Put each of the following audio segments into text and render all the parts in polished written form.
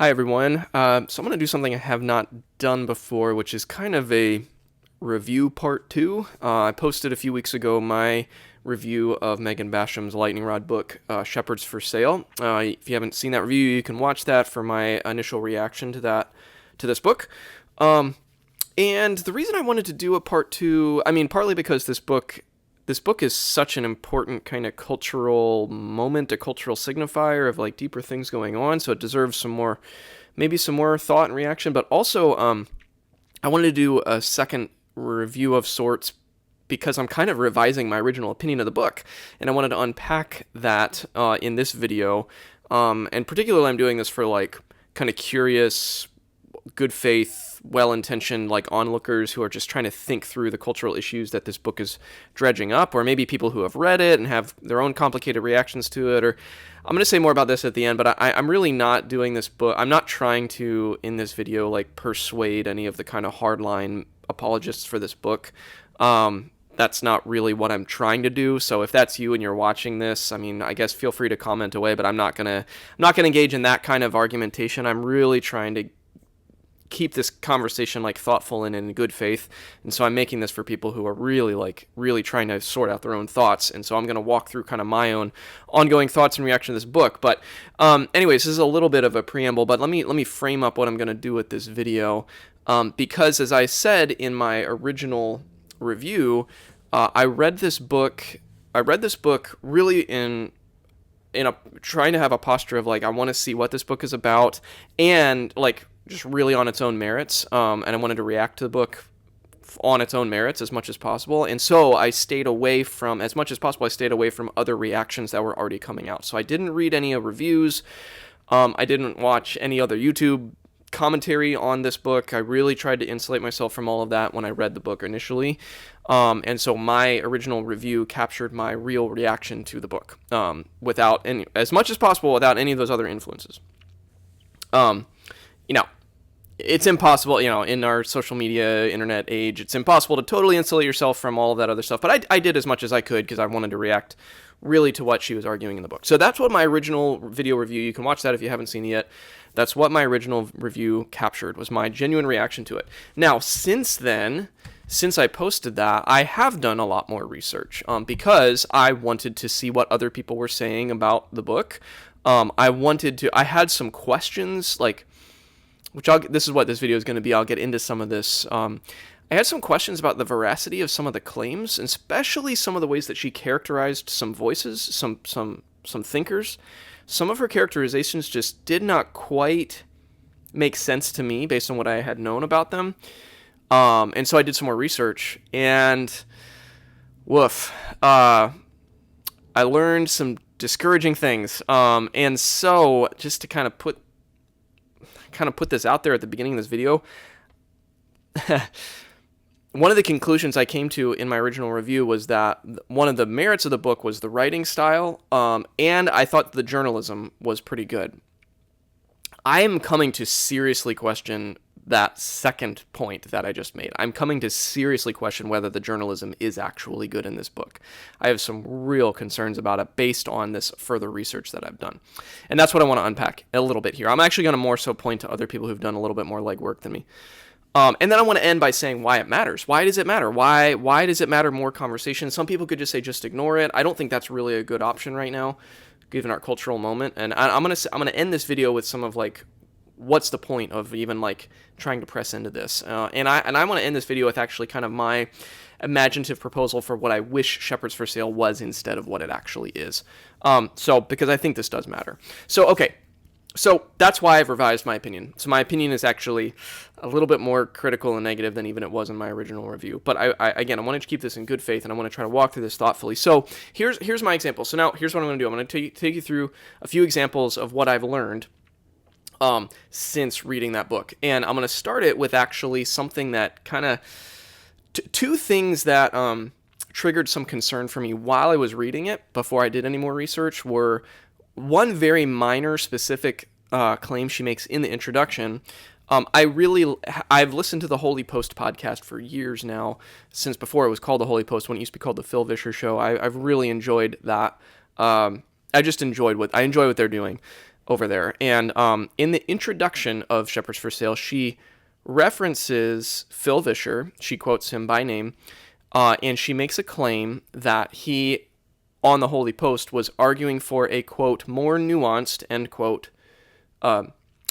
Hi, everyone. So I'm going to do something I have not done before, which is kind of a review part two. I posted a few weeks ago my review of Megan Basham's lightning rod book, Shepherds for Sale. If you haven't seen that review, you can watch that for my initial reaction to this book. And the reason I wanted to do a part two, partly because this book is such an important kind of cultural moment, a cultural signifier of like deeper things going on. So it deserves maybe some more thought and reaction. But also, I wanted to do a second review of sorts because I'm kind of revising my original opinion of the book, and I wanted to unpack that in this video. And particularly, I'm doing this for like kind of curious, good faith, well-intentioned like onlookers who are just trying to think through the cultural issues that this book is dredging up, or maybe people who have read it and have their own complicated reactions to it. Or I'm going to say more about this at the end, but I'm really not doing this book. I'm not trying to, in this video, like persuade any of the kind of hardline apologists for this book. That's not really what I'm trying to do. So if that's you and you're watching this, I guess feel free to comment away, but I'm not gonna engage in that kind of argumentation. I'm really trying to keep this conversation like thoughtful and in good faith, and so I'm making this for people who are really trying to sort out their own thoughts. And so I'm going to walk through kind of my own ongoing thoughts in reaction to this book. But anyways, this is a little bit of a preamble, but let me frame up what I'm going to do with this video, because as I said in my original review, I read this book really in a trying to have a posture of like, I want to see what this book is about, and like just really on its own merits, and I wanted to react to the book on its own merits as much as possible. And so I stayed away from, as much as possible, other reactions that were already coming out. So I didn't read any reviews, I didn't watch any other YouTube commentary on this book. I really tried to insulate myself from all of that when I read the book initially. And so my original review captured my real reaction to the book, without any, as much as possible, without any of those other influences. It's impossible, in our social media, internet age, it's impossible to totally insulate yourself from all of that other stuff. But I did as much as I could because I wanted to react really to what she was arguing in the book. So that's what my original video review, you can watch that if you haven't seen it yet. That's what my original review captured, was my genuine reaction to it. Now, since I posted that, I have done a lot more research, because I wanted to see what other people were saying about the book. I had some questions, like, this is what this video is going to be. I'll get into some of this. I had some questions about the veracity of some of the claims, and especially some of the ways that she characterized some voices, some thinkers. Some of her characterizations just did not quite make sense to me based on what I had known about them. And so I did some more research, and woof, I learned some discouraging things. And so just to kind of put this out there at the beginning of this video, one of the conclusions I came to in my original review was that one of the merits of the book was the writing style, and I thought the journalism was pretty good. I am coming to seriously question that second point that I just made. I'm coming to seriously question whether the journalism is actually good in this book. I have some real concerns about it based on this further research that I've done. And that's what I want to unpack a little bit here. I'm actually going to more so point to other people who've done a little bit more legwork than me. And then I want to end by saying why it matters. Why does it matter? Why does it matter more conversation? Some people could just say just ignore it. I don't think that's really a good option right now, given our cultural moment. And I'm gonna end this video with some of like, what's the point of even like trying to press into this? And I want to end this video with actually kind of my imaginative proposal for what I wish Shepherds for Sale was instead of what it actually is. Because I think this does matter. So that's why I've revised my opinion. So my opinion is actually a little bit more critical and negative than even it was in my original review. But I wanted to keep this in good faith, and I want to try to walk through this thoughtfully. So here's my example. So now here's what I'm going to do. I'm going to take you through a few examples of what I've learned since reading that book. And I'm going to start it with actually something that kind of, two things that triggered some concern for me while I was reading it before I did any more research were one very minor specific claim she makes in the introduction. I've listened to the Holy Post podcast for years now, since before it was called the Holy Post, when it used to be called the Phil Vischer Show. I've really enjoyed that. I enjoy what they're doing. over there. And in the introduction of Shepherds for Sale, she references Phil Vischer. She quotes him by name, and she makes a claim that he, on the Holy Post, was arguing for a, quote, more nuanced, end quote,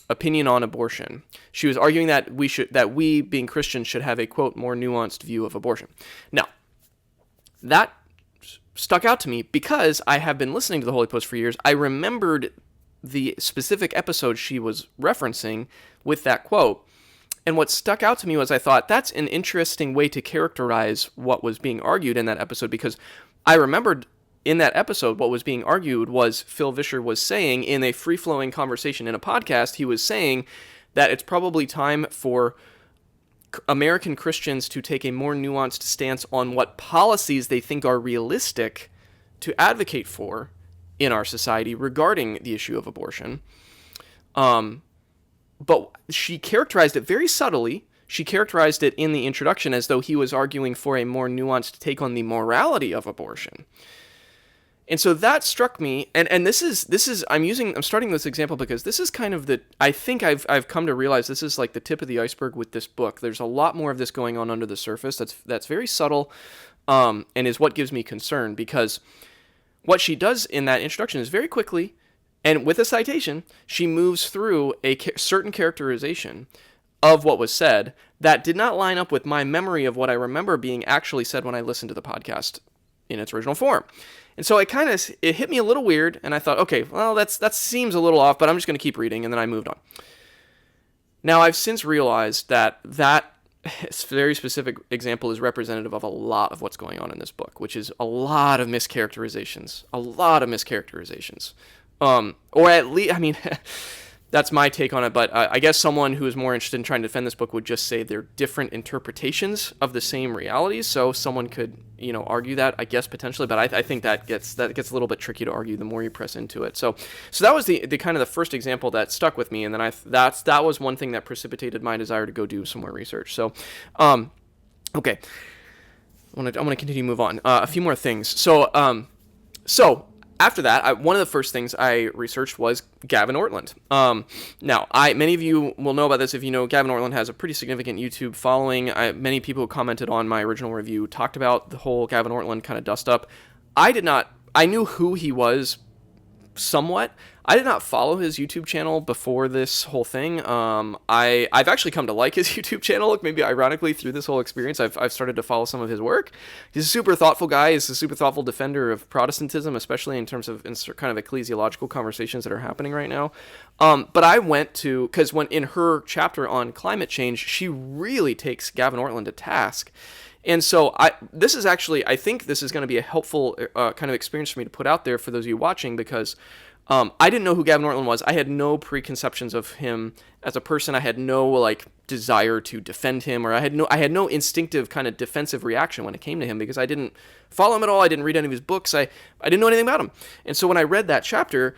opinion on abortion. She was arguing that we, being Christians, should have a, quote, more nuanced view of abortion. Now, that stuck out to me because I have been listening to the Holy Post for years. I remembered the specific episode she was referencing with that quote. And what stuck out to me was I thought that's an interesting way to characterize what was being argued in that episode, because I remembered in that episode what was being argued was Phil Vischer was saying in a free-flowing conversation in a podcast, he was saying that it's probably time for American Christians to take a more nuanced stance on what policies they think are realistic to advocate for in our society regarding the issue of abortion. But she characterized it very subtly. She characterized it in the introduction as though he was arguing for a more nuanced take on the morality of abortion. And so that struck me, and this is I'm starting this example because this is kind of I think I've come to realize this is like the tip of the iceberg with this book. There's a lot more of this going on under the surface that's very subtle, and is what gives me concern, because what she does in that introduction is very quickly, and with a citation, she moves through a certain characterization of what was said that did not line up with my memory of what I remember being actually said when I listened to the podcast in its original form. And so it hit me a little weird, and I thought, okay, well, that seems a little off, but I'm just going to keep reading, and then I moved on. Now, I've since realized that very specific example is representative of a lot of what's going on in this book, which is a lot of mischaracterizations. Or at least, I mean, that's my take on it, but I guess someone who is more interested in trying to defend this book would just say they're different interpretations of the same realities, so someone could, argue that, I guess, potentially, but I think that gets a little bit tricky to argue the more you press into it. So that was the kind of the first example that stuck with me, and then that was one thing that precipitated my desire to go do some more research. So, okay, I'm gonna continue to move on. A few more things. So after that, one of the first things I researched was Gavin Ortlund. Now, many of you will know about this if you know Gavin Ortlund has a pretty significant YouTube following. Many people who commented on my original review talked about the whole Gavin Ortlund kind of dust up. I knew who he was somewhat. I did not follow his YouTube channel before this whole thing. I've actually come to like his YouTube channel, maybe ironically, through this whole experience. I've started to follow some of his work. He's a super thoughtful guy. He's a super thoughtful defender of Protestantism, especially in terms of kind of ecclesiological conversations that are happening right now. But I went to, because when in her chapter on climate change, she really takes Gavin Ortlund to task. And so I think this is going to be a helpful kind of experience for me to put out there for those of you watching, because I didn't know who Gavin Ortlund was. I had no preconceptions of him as a person. I had no desire to defend him, or I had no instinctive kind of defensive reaction when it came to him, because I didn't follow him at all. I didn't read any of his books. I didn't know anything about him. And so when I read that chapter,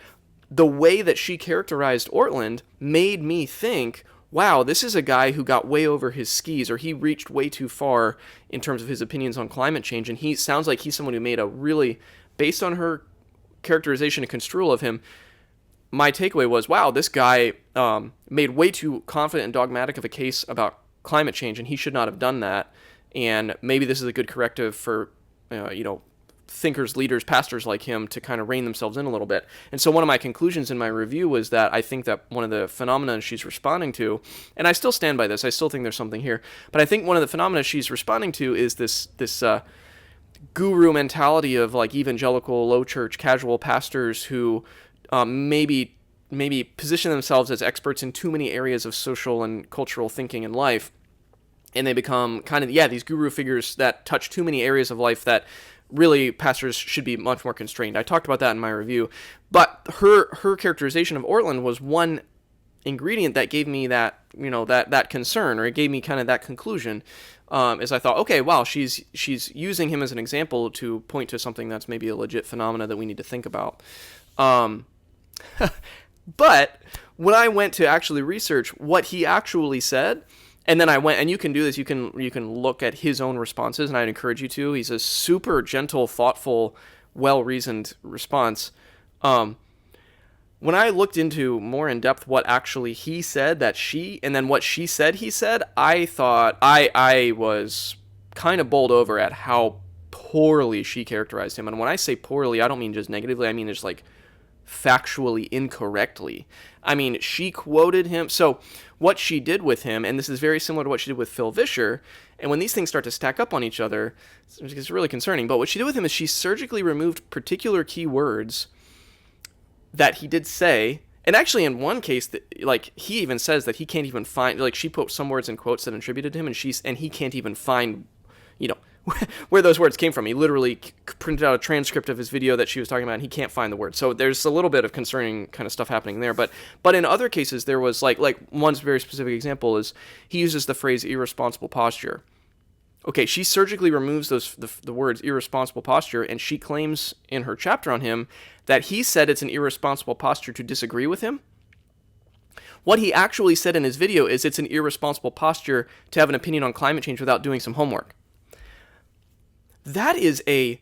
the way that she characterized Ortlund made me think, wow, this is a guy who got way over his skis, or he reached way too far in terms of his opinions on climate change. And he sounds like he's someone who made a really, based on her characterization and construal of him, my takeaway was, wow, this guy made way too confident and dogmatic of a case about climate change, and he should not have done that. And maybe this is a good corrective for, thinkers, leaders, pastors like him to kind of rein themselves in a little bit. And so one of my conclusions in my review was that I think that one of the phenomena she's responding to, and I still stand by this, I still think there's something here, but I think one of the phenomena she's responding to is this guru mentality of evangelical, low church, casual pastors who maybe position themselves as experts in too many areas of social and cultural thinking in life, and they become kind of these guru figures that touch too many areas of life that really pastors should be much more constrained. I talked about that in my review, but her characterization of Ortlund was one ingredient that gave me that that concern, or it gave me kind of that conclusion. Is I thought, okay, wow, she's using him as an example to point to something that's maybe a legit phenomena that we need to think about. But when I went to actually research what he actually said, and then I went, and you can do this, you can look at his own responses, and I'd encourage you to. He's a super gentle, thoughtful, well-reasoned response. when I looked into more in depth what actually he said that she, and then what she said he said, I thought I was kind of bowled over at how poorly she characterized him. And when I say poorly, I don't mean just negatively. I mean just like factually incorrectly. I mean, she quoted him. So what she did with him, and this is very similar to what she did with Phil Vischer, and when these things start to stack up on each other, it's really concerning. But what she did with him is she surgically removed particular keywords that he did say. And actually, in one case, like, he even says that he can't even find, like, she put some words in quotes that attributed to him, and he can't even find, you know, where those words came from. He literally printed out a transcript of his video that she was talking about, and he can't find the word. So there's a little bit of concerning kind of stuff happening there. But in other cases, there was, like one very specific example is he uses the phrase irresponsible posture. Okay, she surgically removes the words irresponsible posture, and she claims in her chapter on him that he said it's an irresponsible posture to disagree with him. What he actually said in his video is it's an irresponsible posture to have an opinion on climate change without doing some homework. That is a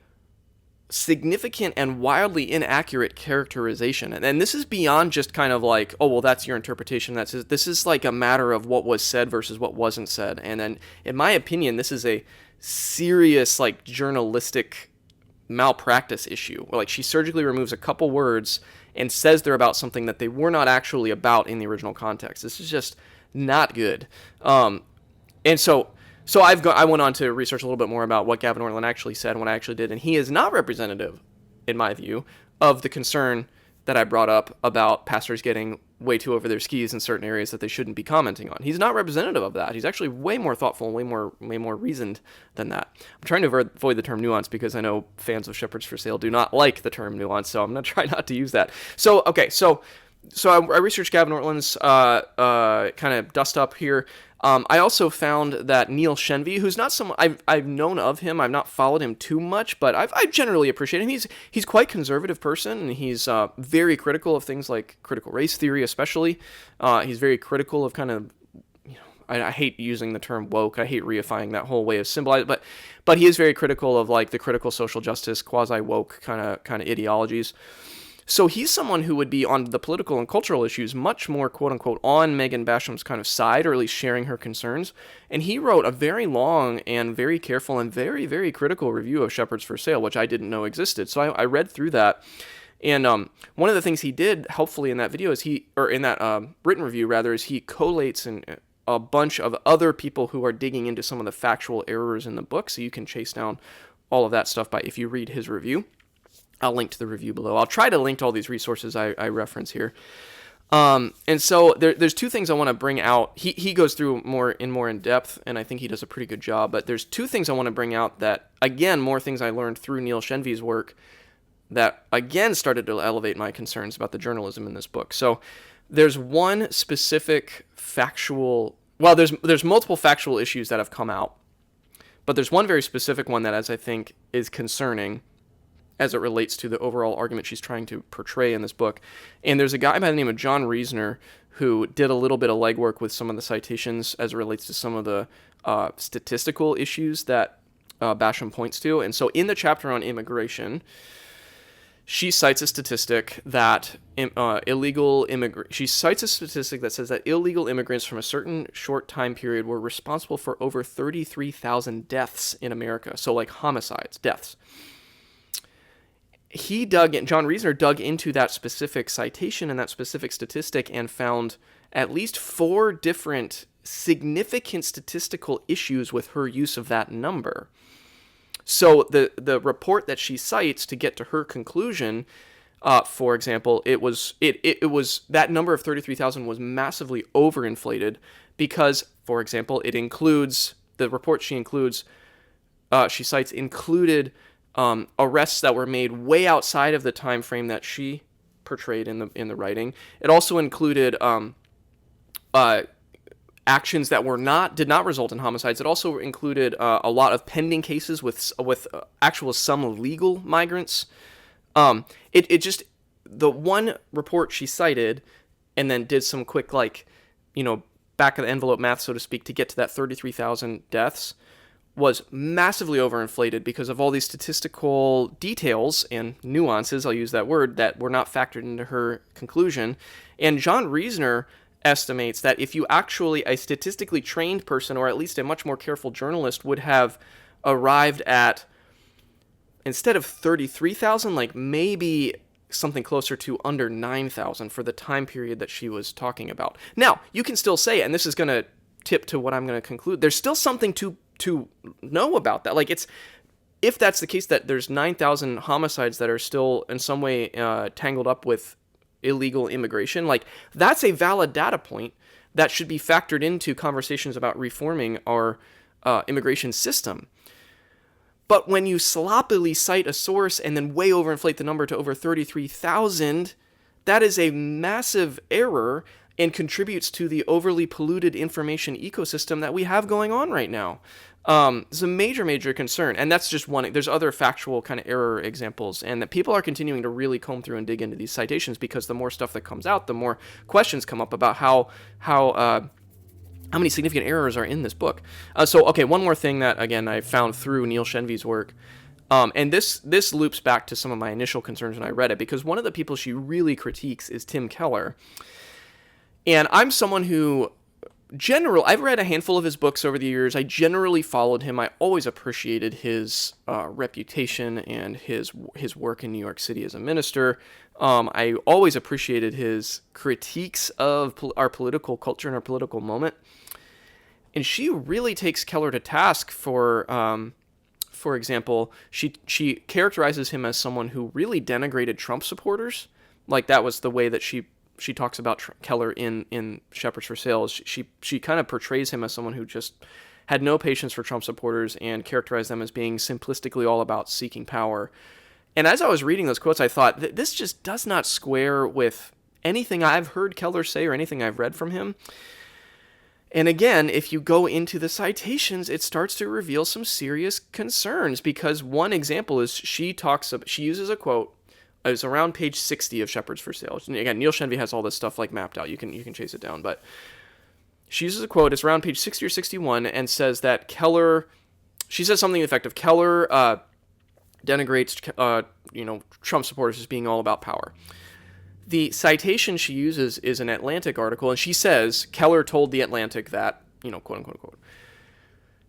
significant and wildly inaccurate characterization. And this is beyond just kind of like, oh, well, that's your interpretation. This is like a matter of what was said versus what wasn't said. And then, in my opinion, this is a serious, like, journalistic malpractice issue. Where, like, she surgically removes a couple words and says they're about something that they were not actually about in the original context. This is just not good. And so I went on to research a little bit more about what Gavin Ortlund actually said and what I actually did, and he is not representative, in my view, of the concern that I brought up about pastors getting way too over their skis in certain areas that they shouldn't be commenting on. He's not representative of that. He's actually way more thoughtful and way more reasoned than that. I'm trying to avoid the term nuance because I know fans of Shepherds for Sale do not like the term nuance, so I'm going to try not to use that. So I researched Gavin Ortlund's kind of dust up here. I also found that Neil Shenvi, who's not someone I've known of him, I've not followed him too much, but I generally appreciate him. He's quite conservative person, and he's very critical of things like critical race theory, especially. He's very critical of kind of, I hate using the term woke. I hate reifying that whole way of symbolizing, but he is very critical of, like, the critical social justice, quasi woke kind of ideologies. So he's someone who would be on the political and cultural issues much more, quote-unquote, on Megan Basham's kind of side, or at least sharing her concerns. And he wrote a very long and very careful and very, very critical review of Shepherds for Sale, which I didn't know existed. So I read through that. And one of the things he did helpfully in that video is in that written review, rather, is he collates a bunch of other people who are digging into some of the factual errors in the book. So you can chase down all of that stuff if you read his review. I'll link to the review below. I'll try to link to all these resources I reference here. And so there's two things I want to bring out. He goes through more in depth, and I think he does a pretty good job. But there's two things I want to bring out that, again, more things I learned through Neil Shenvi's work that, again, started to elevate my concerns about the journalism in this book. So there's one specific factual... Well, there's multiple factual issues that have come out. But there's one very specific one that, as I think, is concerning as it relates to the overall argument she's trying to portray in this book. And there's a guy by the name of John Reasoner who did a little bit of legwork with some of the citations as it relates to some of the statistical issues that Basham points to. And so in the chapter on immigration, she cites a statistic that she cites a statistic that says that illegal immigrants from a certain short time period were responsible for over 33,000 deaths in America. So, like, homicides, deaths. John Reasoner dug into that specific citation and that specific statistic and found at least 4 different significant statistical issues with her use of that number. So the report that she cites to get to her conclusion, for example, it was that number of 33,000 was massively overinflated because, for example, it includes the report she cites included arrests that were made way outside of the time frame that she portrayed in the writing. It also included actions that did not result in homicides. It also included a lot of pending cases with some legal migrants. The one report she cited and then did some quick, back of the envelope math, so to speak, to get to that 33,000 deaths was massively overinflated because of all these statistical details and nuances, I'll use that word, that were not factored into her conclusion. And John Reasoner estimates that if you actually, a statistically trained person, or at least a much more careful journalist, would have arrived at, instead of 33,000, like maybe something closer to under 9,000 for the time period that she was talking about. Now, you can still say, and this is going to tip to what I'm going to conclude, there's still something to know about that. Like, it's, if that's the case, that there's 9,000 homicides that are still in some way tangled up with illegal immigration, like, that's a valid data point that should be factored into conversations about reforming our immigration system. But when you sloppily cite a source and then way overinflate the number to over 33,000, that is a massive error and contributes to the overly polluted information ecosystem that we have going on right now. It's a major, major concern. And that's just one. There's other factual kind of error examples, and that people are continuing to really comb through and dig into these citations, because the more stuff that comes out, the more questions come up about how many significant errors are in this book. Okay, one more thing that, again, I found through Neil Shenvi's work, and this loops back to some of my initial concerns when I read it, because one of the people she really critiques is Tim Keller. And I'm someone who I've read a handful of his books over the years. I generally followed him. I always appreciated his reputation and his work in New York City as a minister. I always appreciated his critiques of our political culture and our political moment. And she really takes Keller to task for example, she characterizes him as someone who really denigrated Trump supporters. Like, that was the way that she talks about Keller in Shepherds for Sales. She kind of portrays him as someone who just had no patience for Trump supporters and characterized them as being simplistically all about seeking power. And as I was reading those quotes, I thought, this just does not square with anything I've heard Keller say or anything I've read from him. And again, if you go into the citations, it starts to reveal some serious concerns, because one example is she uses a quote. It's around page 60 of Shepherds for Sale. And again, Neil Shenvi has all this stuff like mapped out. You can chase it down. But she uses a quote. It's around page 60 or 61, and says that Keller. She says something to the effect of Keller denigrates Trump supporters as being all about power. The citation she uses is an Atlantic article, and she says Keller told the Atlantic that, quote unquote quote.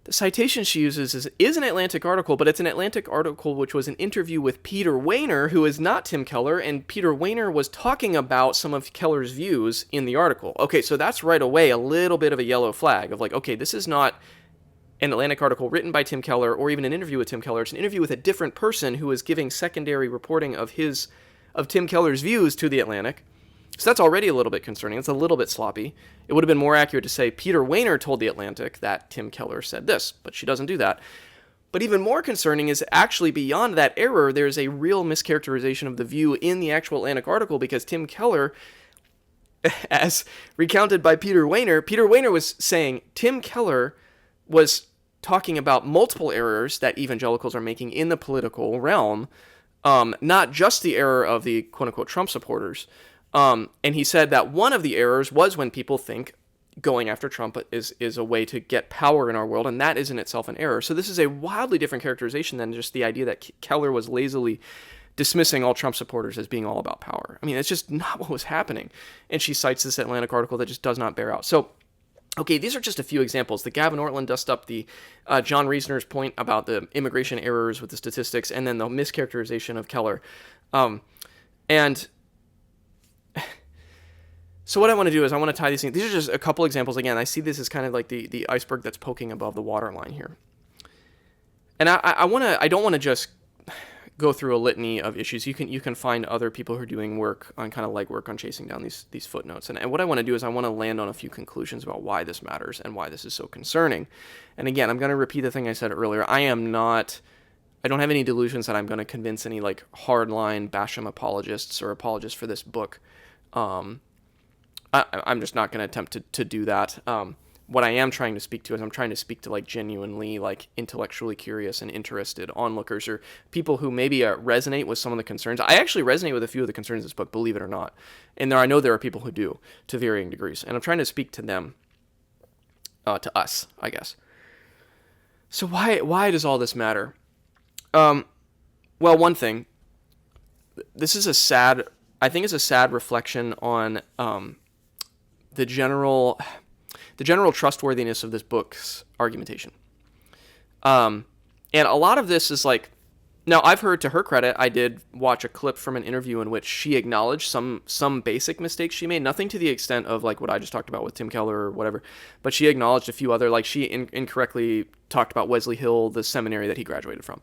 The citation she uses is an Atlantic article, but it's an Atlantic article which was an interview with Peter Wehner, who is not Tim Keller, and Peter Wehner was talking about some of Keller's views in the article. Okay, so that's right away a little bit of a yellow flag of like, okay, this is not an Atlantic article written by Tim Keller or even an interview with Tim Keller. It's an interview with a different person who is giving secondary reporting of Tim Keller's views to the Atlantic. So that's already a little bit concerning. It's a little bit sloppy. It would have been more accurate to say Peter Wehner told the Atlantic that Tim Keller said this, but she doesn't do that. But even more concerning is actually beyond that error, there's a real mischaracterization of the view in the actual Atlantic article, because Tim Keller, as recounted by Peter Wehner was saying Tim Keller was talking about multiple errors that evangelicals are making in the political realm, not just the error of the quote-unquote Trump supporters. And he said that one of the errors was when people think going after Trump is a way to get power in our world, and that is in itself an error. So this is a wildly different characterization than just the idea that Keller was lazily dismissing all Trump supporters as being all about power. I mean, it's just not what was happening. And she cites this Atlantic article that just does not bear out. So, okay, these are just a few examples. The Gavin Ortlund dust up the John Reasoner's point about the immigration errors with the statistics, and then the mischaracterization of Keller. And so what I want to do is I want to tie these things. These are just a couple examples. Again, I see this as kind of like the iceberg that's poking above the waterline here. And I don't want to just go through a litany of issues. You can find other people who are doing work on kind of legwork on chasing down these footnotes. And what I want to do is I want to land on a few conclusions about why this matters and why this is so concerning. And again, I'm going to repeat the thing I said earlier. I don't have any delusions that I'm going to convince any like hardline Basham apologists or apologists for this book. I'm just not going to attempt to do that. What I am trying to speak to is I'm trying to speak to like genuinely like intellectually curious and interested onlookers, or people who maybe resonate with some of the concerns. I actually resonate with a few of the concerns in this book, believe it or not. And I know there are people who do to varying degrees, and I'm trying to speak to them, to us, I guess. So why does all this matter? Um, well, one thing, this is I think it's a sad reflection on the general trustworthiness of this book's argumentation. And a lot of this is like, now I've heard, to her credit, I did watch a clip from an interview in which she acknowledged some basic mistakes she made, nothing to the extent of like what I just talked about with Tim Keller or whatever, but she acknowledged a few other, like she incorrectly talked about Wesley Hill, the seminary that he graduated from.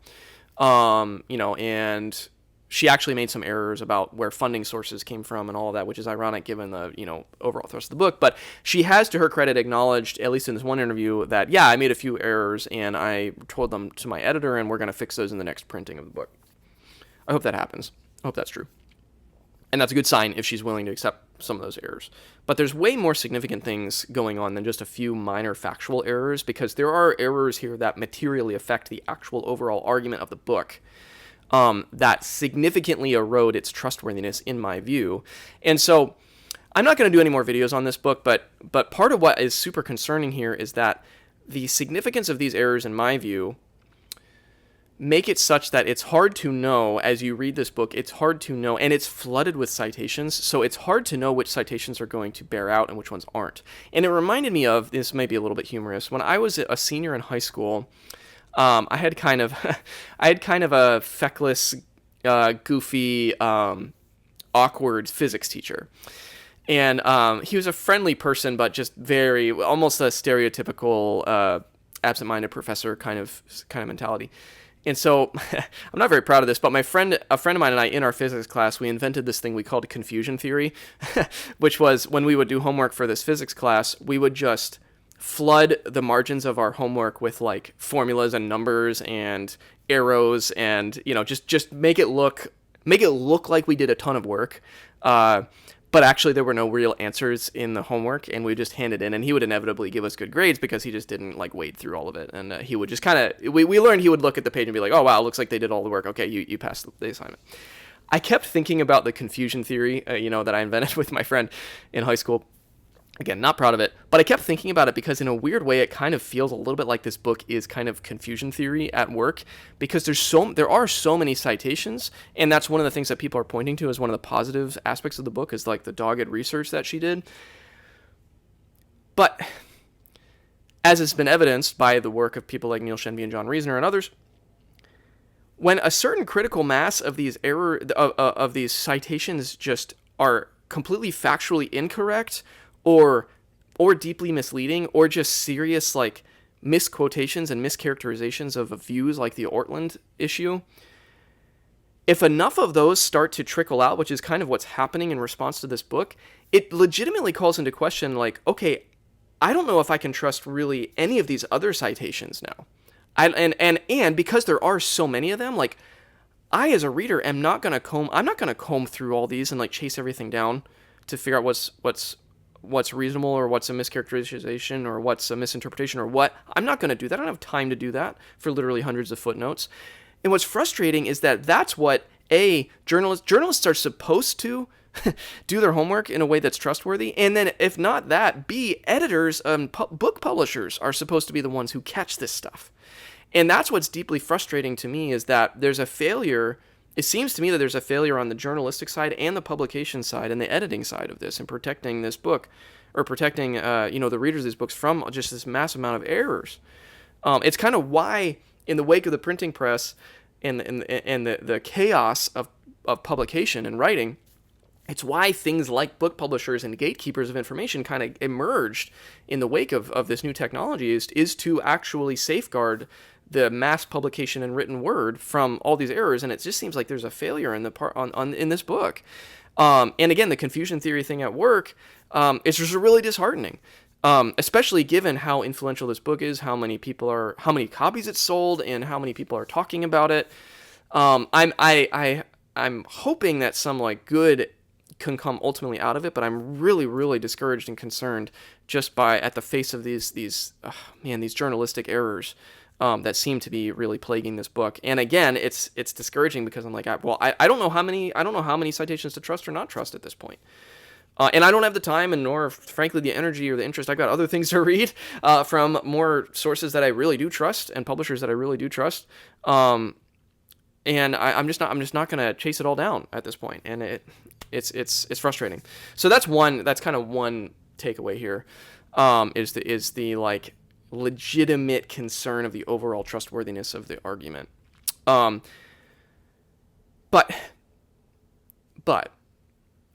And she actually made some errors about where funding sources came from and all of that, which is ironic given the, overall thrust of the book. But she has, to her credit, acknowledged, at least in this one interview, that, yeah, I made a few errors and I told them to my editor and we're going to fix those in the next printing of the book. I hope that happens. I hope that's true. And that's a good sign if she's willing to accept some of those errors. But there's way more significant things going on than just a few minor factual errors, because there are errors here that materially affect the actual overall argument of the book. That significantly erode its trustworthiness, in my view. And so I'm not going to do any more videos on this book, but part of what is super concerning here is that the significance of these errors, in my view, make it such that it's hard to know, as you read this book, it's hard to know, and it's flooded with citations, so it's hard to know which citations are going to bear out and which ones aren't. And it reminded me of, this may be a little bit humorous, when I was a senior in high school, I had kind of a feckless, goofy, awkward physics teacher. And he was a friendly person, but just almost a stereotypical absent-minded professor kind of mentality. And so I'm not very proud of this, but a friend of mine and I, in our physics class, we invented this thing we called confusion theory, which was, when we would do homework for this physics class, we would just flood the margins of our homework with like formulas and numbers and arrows, and just make it look like we did a ton of work, but actually there were no real answers in the homework, and we just hand it in, and he would inevitably give us good grades because he just didn't like wade through all of it, and he would just kind of, we learned he would look at the page and be like, oh wow, it looks like they did all the work, okay, you passed the assignment. I kept thinking about the confusion theory that I invented with my friend in high school. Again, not proud of it, but I kept thinking about it because in a weird way, it kind of feels a little bit like this book is kind of confusion theory at work, because there are so many citations, and that's one of the things that people are pointing to as one of the positive aspects of the book, is like the dogged research that she did. But as has been evidenced by the work of people like Neil Shenby and John Reasoner and others, when a certain critical mass of these of these citations just are completely factually incorrect, or deeply misleading, or just serious like misquotations and mischaracterizations of views like the Ortlund issue, if enough of those start to trickle out, which is kind of what's happening in response to this book, it legitimately calls into question, like, okay, I don't know if I can trust really any of these other citations now. And because there are so many of them, like, I as a reader I'm not gonna comb through all these and like chase everything down to figure out what's reasonable, or what's a mischaracterization, or what's a misinterpretation, or what. I'm not going to do that. I don't have time to do that for literally hundreds of footnotes. And what's frustrating is that that's what journalists are supposed to do their homework in a way that's trustworthy. And then if not that, B, editors, book publishers are supposed to be the ones who catch this stuff. And that's what's deeply frustrating to me, is that there's a failure. It seems to me that there's a failure on the journalistic side and the publication side and the editing side of this, in protecting this book, or protecting the readers of these books from just this massive amount of errors. It's kind of why, in the wake of the printing press and the chaos of publication and writing, it's why things like book publishers and gatekeepers of information kind of emerged in the wake of this new technology, is to actually safeguard the mass publication and written word from all these errors. And it just seems like there's a failure in in this book. And again, the confusion theory thing at work is just really disheartening, especially given how influential this book is, how many copies it's sold, and how many people are talking about it. I'm hoping that some like good can come ultimately out of it, but I'm really, really discouraged and concerned just at the face of these journalistic errors that seem to be really plaguing this book. And again, it's discouraging because I'm like, I don't know how many citations to trust or not trust at this point. And I don't have the time and nor, frankly, the energy or the interest. I've got other things to read from more sources that I really do trust and publishers that I really do trust. And I'm just not going to chase it all down at this point. And it's frustrating. So that's kind of one takeaway here, is the like legitimate concern of the overall trustworthiness of the argument. But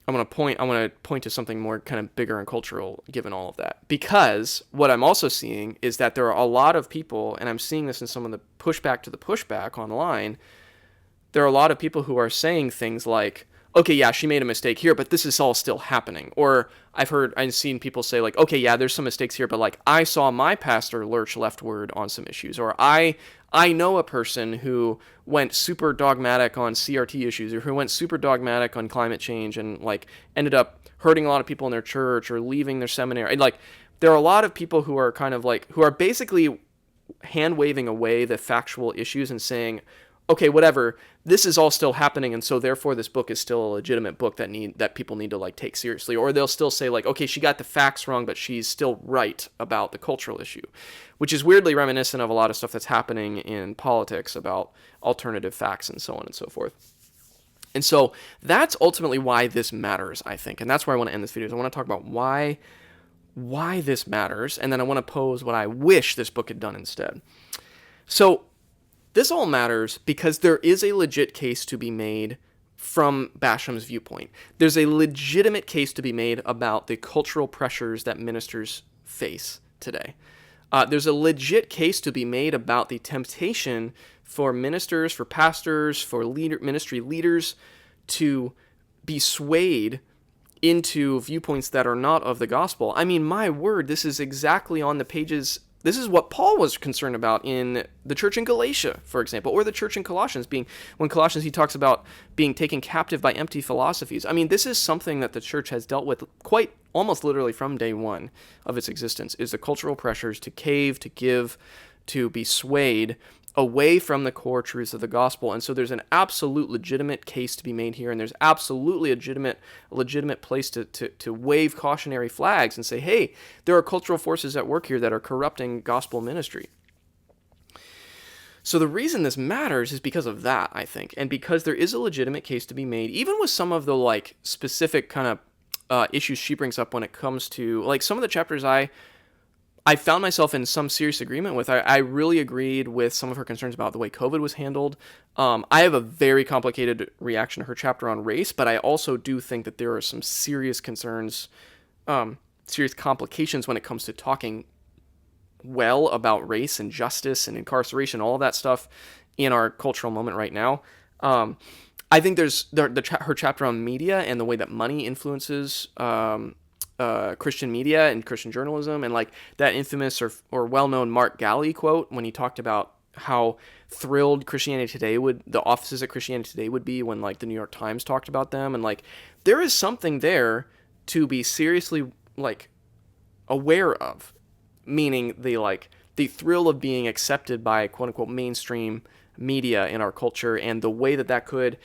I want to point to something more kind of bigger and cultural given all of that. Because what I'm also seeing is that there are a lot of people, and I'm seeing this in some of the pushback to the pushback online, there are a lot of people who are saying things like, okay, yeah, she made a mistake here, but this is all still happening. Or I've seen people say like, okay, yeah, there's some mistakes here, but like I saw my pastor lurch leftward on some issues. Or I know a person who went super dogmatic on CRT issues, or who went super dogmatic on climate change and like ended up hurting a lot of people in their church or leaving their seminary. And like there are a lot of people who are kind of like, who are basically hand waving away the factual issues and saying, okay, whatever, this is all still happening, and so therefore this book is still a legitimate book that people need to like take seriously. Or they'll still say like, okay, she got the facts wrong, but she's still right about the cultural issue, which is weirdly reminiscent of a lot of stuff that's happening in politics about alternative facts and so on and so forth. And so that's ultimately why this matters, I think, and that's where I want to end this video. I want to talk about why this matters, and then I want to pose what I wish this book had done instead. So this all matters because there is a legit case to be made from Basham's viewpoint. There's a legitimate case to be made about the cultural pressures that ministers face today. There's a legit case to be made about the temptation for ministers, for pastors, for ministry leaders to be swayed into viewpoints that are not of the gospel. I mean, my word, this is exactly on the pages. This is what Paul was concerned about in the church in Galatia, for example, or the church in Colossians, when Colossians he talks about being taken captive by empty philosophies. I mean, this is something that the church has dealt with quite almost literally from day one of its existence, is the cultural pressures to cave, to give, to be swayed away from the core truths of the gospel. And so there's an absolute legitimate case to be made here, and there's absolutely a legitimate place to wave cautionary flags and say, hey, there are cultural forces at work here that are corrupting gospel ministry. So the reason this matters is because of that, I think, and because there is a legitimate case to be made, even with some of the like specific kind of issues she brings up when it comes to like some of the chapters I found myself in some serious agreement with. I really agreed with some of her concerns about the way COVID was handled. I have a very complicated reaction to her chapter on race, but I also do think that there are some serious concerns, serious complications when it comes to talking well about race and justice and incarceration, all of that stuff in our cultural moment right now. I think there's her chapter on media and the way that money influences Christian media and Christian journalism, and like that infamous or well-known Mark Galli quote when he talked about how thrilled Christianity Today the offices at Christianity Today would be when like the New York Times talked about them. And like there is something there to be seriously like aware of, meaning the thrill of being accepted by quote unquote mainstream media in our culture, and the way that could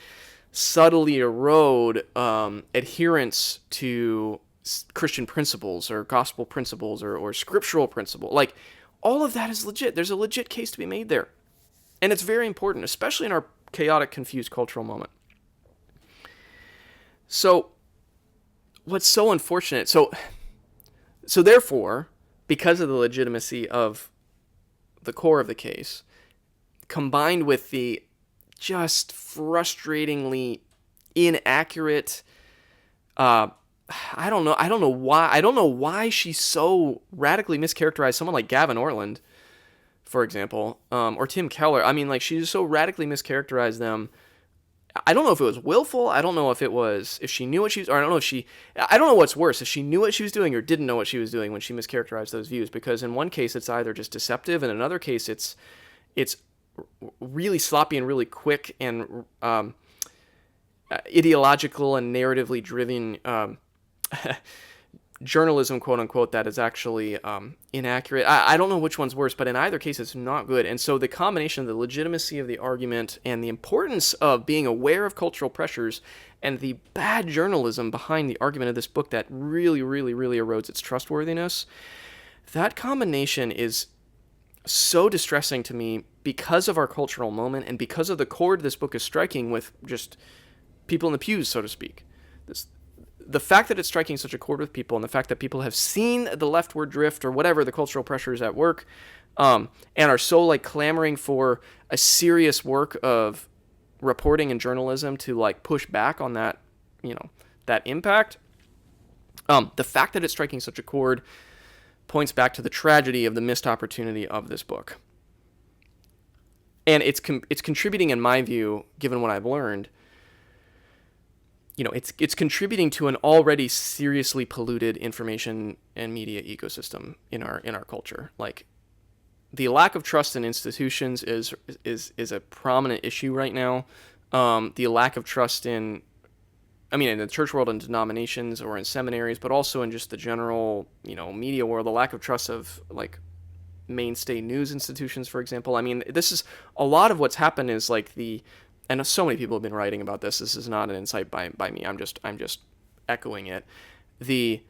subtly erode adherence to Christian principles or gospel principles or scriptural principle. Like all of that is legit. There's a legit case to be made there. And it's very important, especially in our chaotic, confused cultural moment. So what's so unfortunate, so therefore, because of the legitimacy of the core of the case, combined with the just frustratingly inaccurate, I don't know why she so radically mischaracterized someone like Gavin Ortlund, for example, or Tim Keller. I mean, like, she just so radically mischaracterized them. I don't know if it was willful. I don't know if she knew what she was, or I don't know what's worse, if she knew what she was doing or didn't know what she was doing when she mischaracterized those views. Because in one case, it's either just deceptive, and in another case, it's really sloppy and really quick and ideological and narratively driven journalism, quote unquote, that is actually inaccurate. I don't know which one's worse, but in either case, it's not good. And so the combination of the legitimacy of the argument and the importance of being aware of cultural pressures and the bad journalism behind the argument of this book that really, really, really erodes its trustworthiness, that combination is so distressing to me because of our cultural moment and because of the chord this book is striking with just people in the pews, so to speak. The fact that it's striking such a chord with people, and the fact that people have seen the leftward drift or whatever the cultural pressures at work, and are so like clamoring for a serious work of reporting and journalism to like push back on that, that impact. The fact that it's striking such a chord points back to the tragedy of the missed opportunity of this book. And it's contributing, in my view, given what I've learned, it's contributing to an already seriously polluted information and media ecosystem in our culture. Like, the lack of trust in institutions is a prominent issue right now. The lack of trust in the church world and denominations or in seminaries, but also in just the general, media world, the lack of trust of like mainstay news institutions, for example. This is a lot of what's happened is like and so many people have been writing about this. This is not an insight by me. I'm just echoing it. The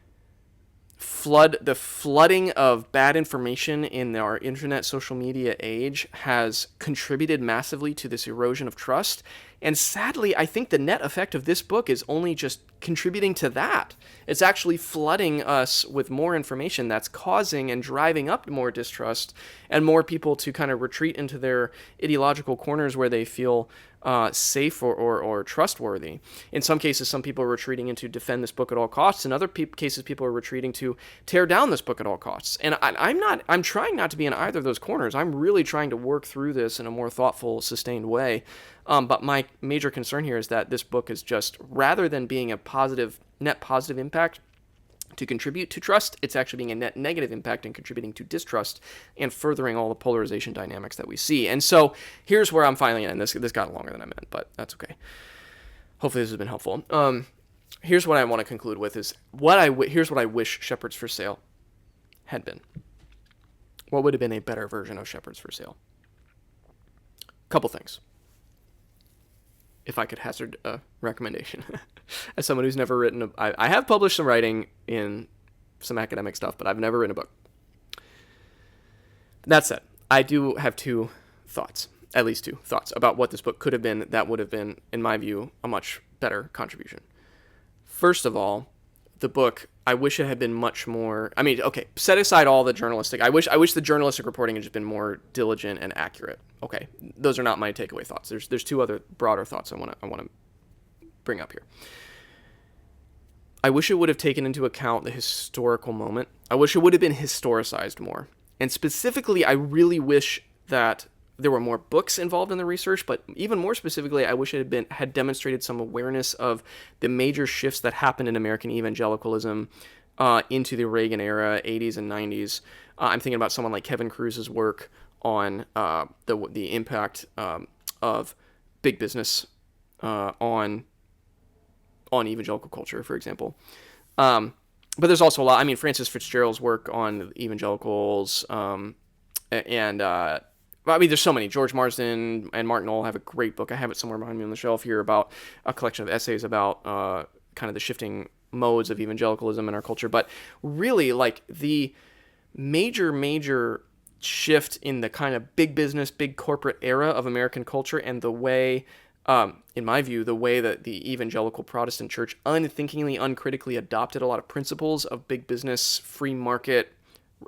flooding of bad information in our internet social media age has contributed massively to this erosion of trust. And sadly, I think the net effect of this book is only just contributing to that. It's actually flooding us with more information that's causing and driving up more distrust and more people to kind of retreat into their ideological corners where they feel safe or trustworthy. In some cases, some people are retreating into defend this book at all costs. In other cases, people are retreating to tear down this book at all costs. And I'm trying not to be in either of those corners. I'm really trying to work through this in a more thoughtful, sustained way. But my major concern here is that this book is just, rather than being a net positive impact to contribute to trust, it's actually being a net negative impact and contributing to distrust and furthering all the polarization dynamics that we see. And so here's where I'm finally at, and this got longer than I meant, but that's okay. Hopefully this has been helpful. Here's what I want to conclude with is here's what I wish Shepherds for Sale had been. What would have been a better version of Shepherds for Sale? Couple things, if I could hazard a recommendation. As someone who's never written I have published some writing in some academic stuff, but I've never written a book. That said, I do have at least two thoughts about what this book could have been that would have been, in my view, a much better contribution. First of all, the book, I wish it had been much more, set aside all the journalistic, I wish the journalistic reporting had just been more diligent and accurate. Okay, those are not my takeaway thoughts. There's two other broader thoughts I want to bring up here. I wish it would have taken into account the historical moment. I wish it would have been historicized more. And specifically, I really wish that there were more books involved in the research, but even more specifically, I wish it had demonstrated some awareness of the major shifts that happened in American evangelicalism into the Reagan era, 80s and 90s. I'm thinking about someone like Kevin Cruz's work on the impact of big business on evangelical culture, for example. But there's also a lot. Francis Fitzgerald's work on evangelicals, there's so many. George Marsden and Martin Knoll have a great book. I have it somewhere behind me on the shelf here about a collection of essays about kind of the shifting modes of evangelicalism in our culture. But really, like, the major shift in the kind of big business, big corporate era of American culture, and the way, in my view, the way that the evangelical Protestant church unthinkingly, uncritically adopted a lot of principles of big business, free market,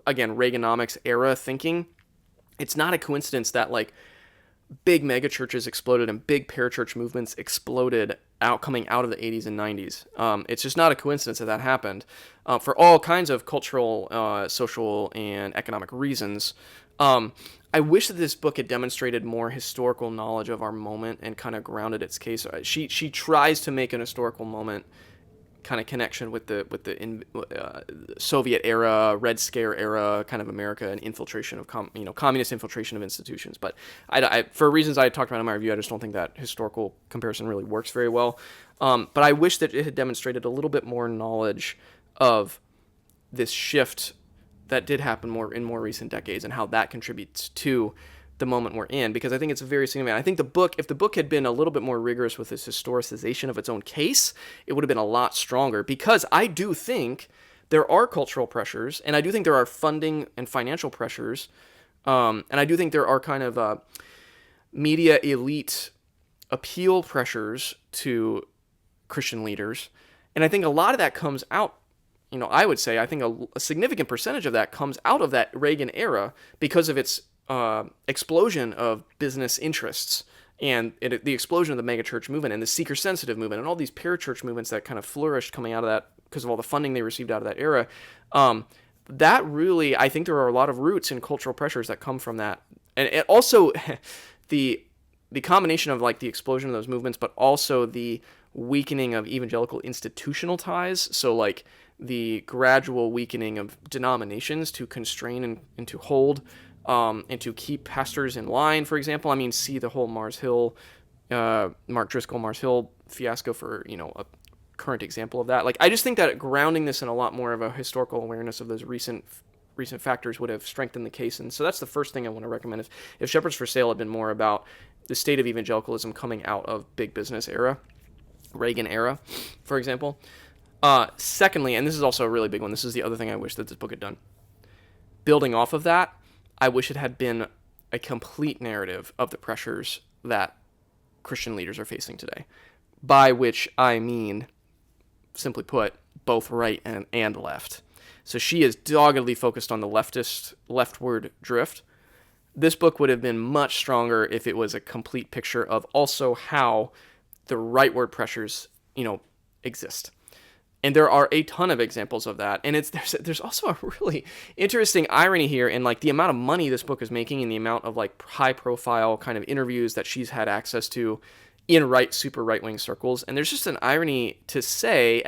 again, Reaganomics era thinking. It's not a coincidence that, like, big mega churches exploded and big parachurch movements exploded coming out of the 80s and 90s. It's just not a coincidence that happened for all kinds of cultural, social, and economic reasons. I wish that this book had demonstrated more historical knowledge of our moment and kind of grounded its case. She tries to make an historical moment kind of connection with the Soviet era, Red Scare era kind of America and infiltration of communist infiltration of institutions. But I for reasons I talked about in my review, I just don't think that historical comparison really works very well. But I wish that it had demonstrated a little bit more knowledge of this shift that did happen in more recent decades and how that contributes to the moment we're in, because I think it's very significant. I think if the book had been a little bit more rigorous with its historicization of its own case, it would have been a lot stronger, because I do think there are cultural pressures, and I do think there are funding and financial pressures, and I do think there are kind of media elite appeal pressures to Christian leaders, and I think a lot of that comes out, I would say, I think a significant percentage of that comes out of that Reagan era because of its explosion of business interests and the explosion of the megachurch movement and the seeker-sensitive movement and all these parachurch movements that kind of flourished coming out of that because of all the funding they received out of that era. That really, I think there are a lot of roots in cultural pressures that come from that. And it also, the combination of like the explosion of those movements, but also the weakening of evangelical institutional ties. So like the gradual weakening of denominations to constrain and to hold and to keep pastors in line, for example. I mean, see the whole Mars Hill, Mark Driscoll, Mars Hill fiasco for, a current example of that. Like, I just think that grounding this in a lot more of a historical awareness of those recent factors would have strengthened the case. And so that's the first thing I want to recommend. If Shepherds for Sale had been more about the state of evangelicalism coming out of big business era, Reagan era, for example. Secondly, and this is also a really big one, this is the other thing I wish that this book had done. Building off of that, I wish it had been a complete narrative of the pressures that Christian leaders are facing today, by which I mean, simply put, both right and left. So she is doggedly focused on the leftward drift. This book would have been much stronger if it was a complete picture of also how the rightward pressures, exist. And there are a ton of examples of that. And there's also a really interesting irony here in like the amount of money this book is making and the amount of like high profile kind of interviews that she's had access to in super right-wing circles. And there's just an irony to say,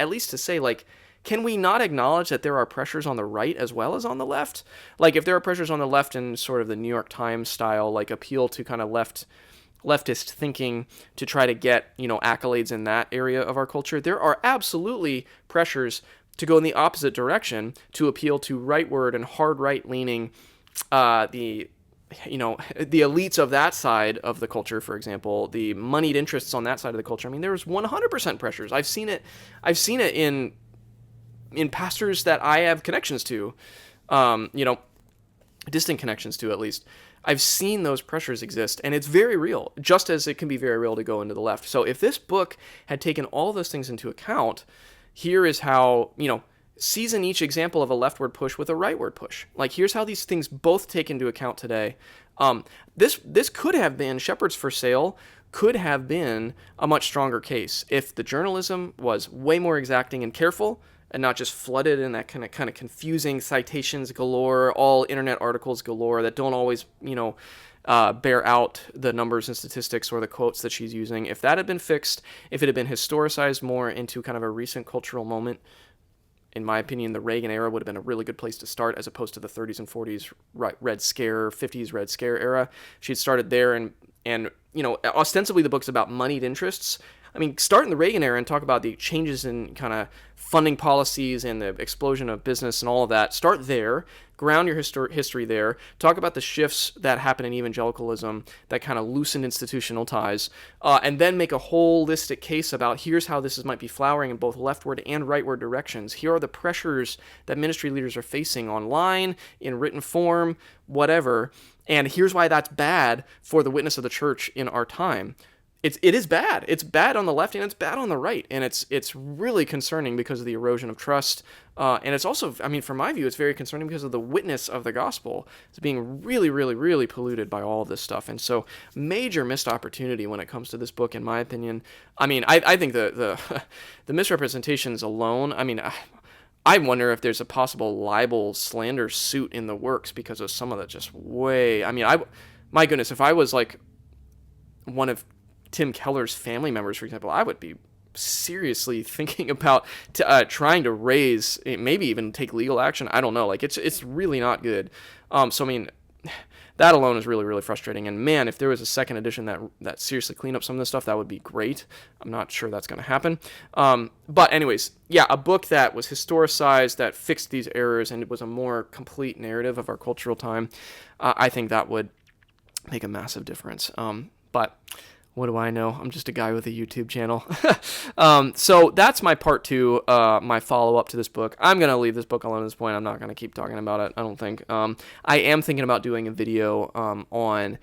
like, can we not acknowledge that there are pressures on the right as well as on the left? Like, if there are pressures on the left in sort of the New York Times style, like appeal to kind of leftist thinking to try to get, accolades in that area of our culture, there are absolutely pressures to go in the opposite direction to appeal to rightward and hard right-leaning, the elites of that side of the culture, for example, the moneyed interests on that side of the culture. I mean, there's 100% pressures. I've seen it in pastors that I have connections to, distant connections to at least. I've seen those pressures exist, and it's very real, just as it can be very real to go into the left. So if this book had taken all those things into account, here is how, season each example of a leftward push with a rightward push. Like, here's how these things both take into account today. This could have been, Shepherds for Sale could have been a much stronger case if the journalism was way more exacting and careful, and not just flooded in that kind of confusing citations galore, all internet articles galore that don't always, bear out the numbers and statistics or the quotes that she's using. If that had been fixed, if it had been historicized more into kind of a recent cultural moment, in my opinion, the Reagan era would have been a really good place to start, as opposed to the 30s and 40s Red Scare, 50s Red Scare era. She'd started there, and ostensibly the book's about moneyed interests. I mean, start in the Reagan era and talk about the changes in kind of funding policies and the explosion of business and all of that. Start there, ground your history there, talk about the shifts that happen in evangelicalism that kind of loosened institutional ties, and then make a holistic case about here's how this might be flowering in both leftward and rightward directions. Here are the pressures that ministry leaders are facing online, in written form, whatever, and here's why that's bad for the witness of the church in our time. It is bad. It's bad on the left and it's bad on the right, and it's really concerning because of the erosion of trust. And it's also, I mean, from my view, it's very concerning because of the witness of the gospel. It's being really, really, really polluted by all of this stuff, and so major missed opportunity when it comes to this book, in my opinion. I mean, I think the misrepresentations alone. I mean, I wonder if there's a possible libel slander suit in the works because of some of the just way. I mean, my goodness, if I was like one of Tim Keller's family members, for example, I would be seriously thinking about trying to raise, maybe even take legal action. I don't know. Like, it's really not good. So, I mean, that alone is really, really frustrating. And man, if there was a second edition that seriously cleaned up some of this stuff, that would be great. I'm not sure that's going to happen. But anyways, yeah, a book that was historicized, that fixed these errors, and it was a more complete narrative of our cultural time, I think that would make a massive difference. But what do I know? I'm just a guy with a YouTube channel. So that's my part 2, my follow-up to this book. I'm going to leave this book alone at this point. I'm not going to keep talking about it, I don't think. I am thinking about doing a video on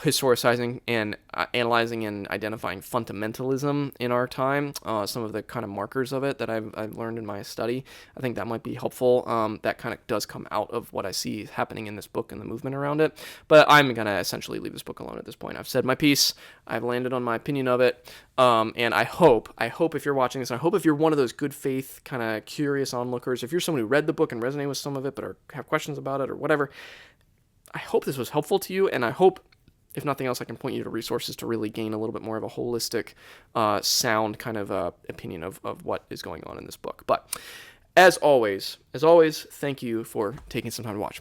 historicizing and analyzing and identifying fundamentalism in our time, some of the kind of markers of it that I've learned in my study. I think that might be helpful. That kind of does come out of what I see happening in this book and the movement around it. But I'm going to essentially leave this book alone at this point. I've said my piece. I've landed on my opinion of it. And I hope if you're watching this, I hope if you're one of those good faith kind of curious onlookers, if you're someone who read the book and resonated with some of it but have questions about it or whatever, I hope this was helpful to you, and I hope, if nothing else, I can point you to resources to really gain a little bit more of a holistic, sound kind of opinion of what is going on in this book. But as always, thank you for taking some time to watch.